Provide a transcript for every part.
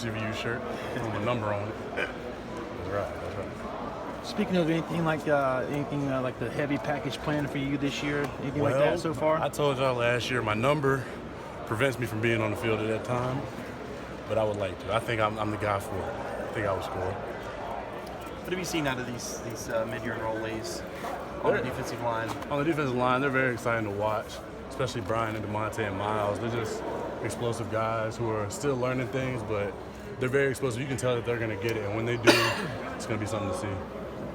GVU shirt with a number on it. That's right. That's right. Speaking of anything like the heavy package plan for you this year, anything like that so far? I told y'all last year my number prevents me from being on the field at that time, but I would like to. I think I'm the guy for it. I think I would score. What have you seen out of these mid-year enrollees on the defensive line? On the defensive line, they're very exciting to watch, especially Brian and DeMonte and Miles. They're just explosive guys who are still learning things, but they're very explosive. You can tell that they're going to get it, and when they do, it's going to be something to see.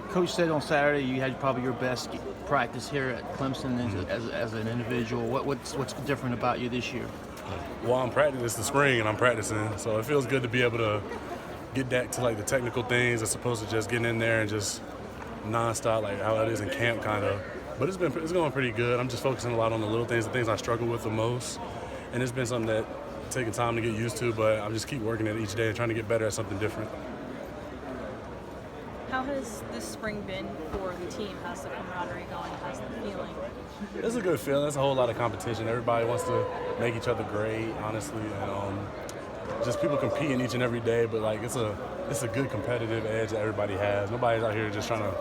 Coach said on Saturday you had probably your best practice here at Clemson as an individual. What's different about you this year? Well, I'm practicing. It's the spring, and I'm practicing, so it feels good to be able to get back to like the technical things as opposed to just getting in there and just nonstop like how it is in camp, kind of. But it's going pretty good. I'm just focusing a lot on the little things, the things I struggle with the most, and it's been something that taking time to get used to. But I'm just keep working at it each day and trying to get better at something different. How has this spring been for the team? How's the camaraderie going? How's the feeling? It's a good feeling. It's a whole lot of competition. Everybody wants to make each other great, honestly, and just people competing each and every day. But like it's a good competitive edge that everybody has. Nobody's out here just trying to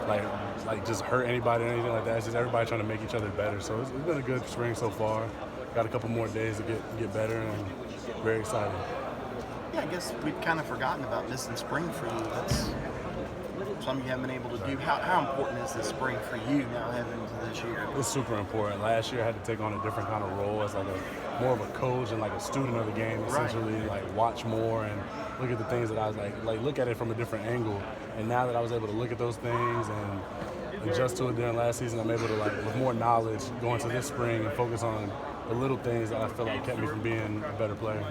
like just hurt anybody or anything like that. It's just everybody trying to make each other better. So it's been a good spring so far. Got a couple more days to get better, and very excited. Yeah, I guess we've kind of forgotten about missing spring for you. That's something you haven't been able to do. How important is this spring for you now heading into this year? It's super important. Last year I had to take on a different kind of role as like more of a coach and like a student of the game, essentially. Right. Like watch more and look at the things that I was like look at it from a different angle. And now that I was able to look at those things and adjust to it during last season, I'm able to with more knowledge go into this spring and focus on the little things that I feel like kept me from being a better player.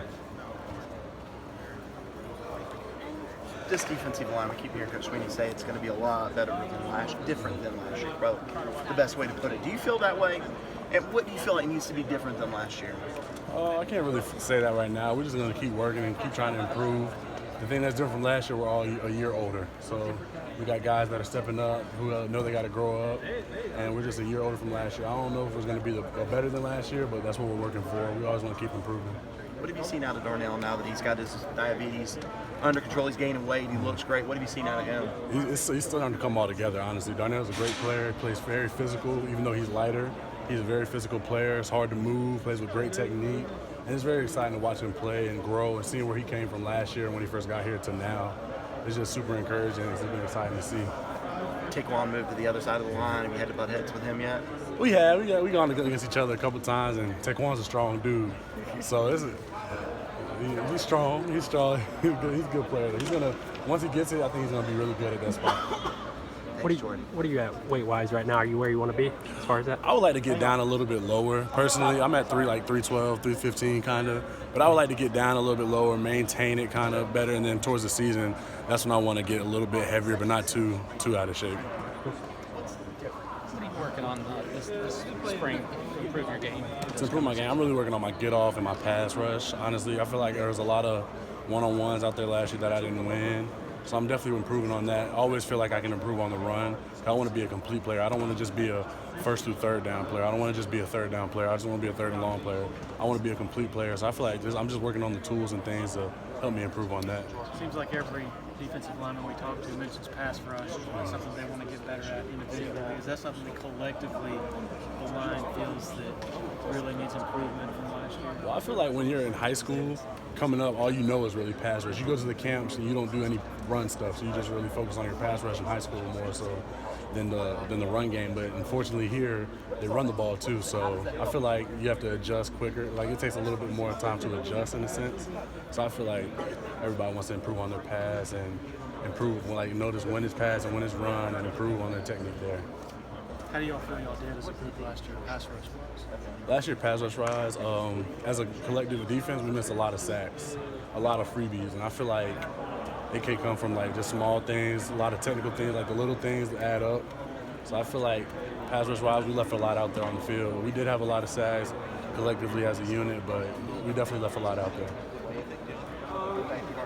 This defensive line, we keep hearing Coach Sweeney say it's going to be a lot better than different than last year, probably the best way to put it. Do you feel that way? And what do you feel like needs to be different than last year? I can't really say that right now. We're just going to keep working and keep trying to improve. The thing that's different from last year, we're all a year older. So we got guys that are stepping up who know they got to grow up, and we're just a year older from last year. I don't know if it's going to be better than last year, but that's what we're working for. We always want to keep improving. What have you seen out of Darnell now that he's got his diabetes under control? He's gaining weight. He looks great. What have you seen out of him? He's still starting to come all together, honestly. Darnell's a great player. He plays very physical, even though he's lighter. He's a very physical player. It's hard to move, plays with great technique. And it's very exciting to watch him play and grow and seeing where he came from last year when he first got here to now. It's just super encouraging. It's been exciting to see. Taquan moved to the other side of the line. Have you had to butt heads with him yet? We gone against each other a couple times, and Taquan's a strong dude. So he's strong. He's strong. He's a good player. Once he gets it, I think he's gonna be really good at that spot. What are you at weight-wise right now? Are you where you want to be as far as that? I would like to get down a little bit lower. Personally, I'm at 312, 315 kind of. But I would like to get down a little bit lower, maintain it kind of better, and then towards the season, that's when I want to get a little bit heavier, but not too out of shape. What are you working on this spring to improve your game? To improve my game, I'm really working on my get-off and my pass rush. Honestly, I feel like there was a lot of one-on-ones out there last year that I didn't win. So I'm definitely improving on that. I always feel like I can improve on the run. I want to be a complete player. I don't want to just be a first through third down player. I don't want to just be a third down player. I just want to be a third and long player. I want to be a complete player. So I feel like I'm just working on the tools and things to help me improve on that. Seems like every defensive lineman we talk to mentions pass rush. That's something they want to get better at individually. Is that something that collectively the line feels that really needs improvement from last year? Well, I feel like when you're in high school, coming up, all you know is really pass rush. You go to the camps and you don't do any run stuff, so you just really focus on your pass rush in high school more so than the run game. But unfortunately here, they run the ball too, so I feel like you have to adjust quicker. Like it takes a little bit more time to adjust in a sense. So I feel like everybody wants to improve on their pass and notice when it's pass and when it's run and improve on their technique there. How do y'all feel y'all did as a group last year, pass rush wise? Last year, pass rush wise, as a collective defense, we missed a lot of sacks, a lot of freebies, and I feel like it can come from like just small things, a lot of technical things, like the little things that add up. So I feel like pass rush wise, we left a lot out there on the field. We did have a lot of sacks collectively as a unit, but we definitely left a lot out there.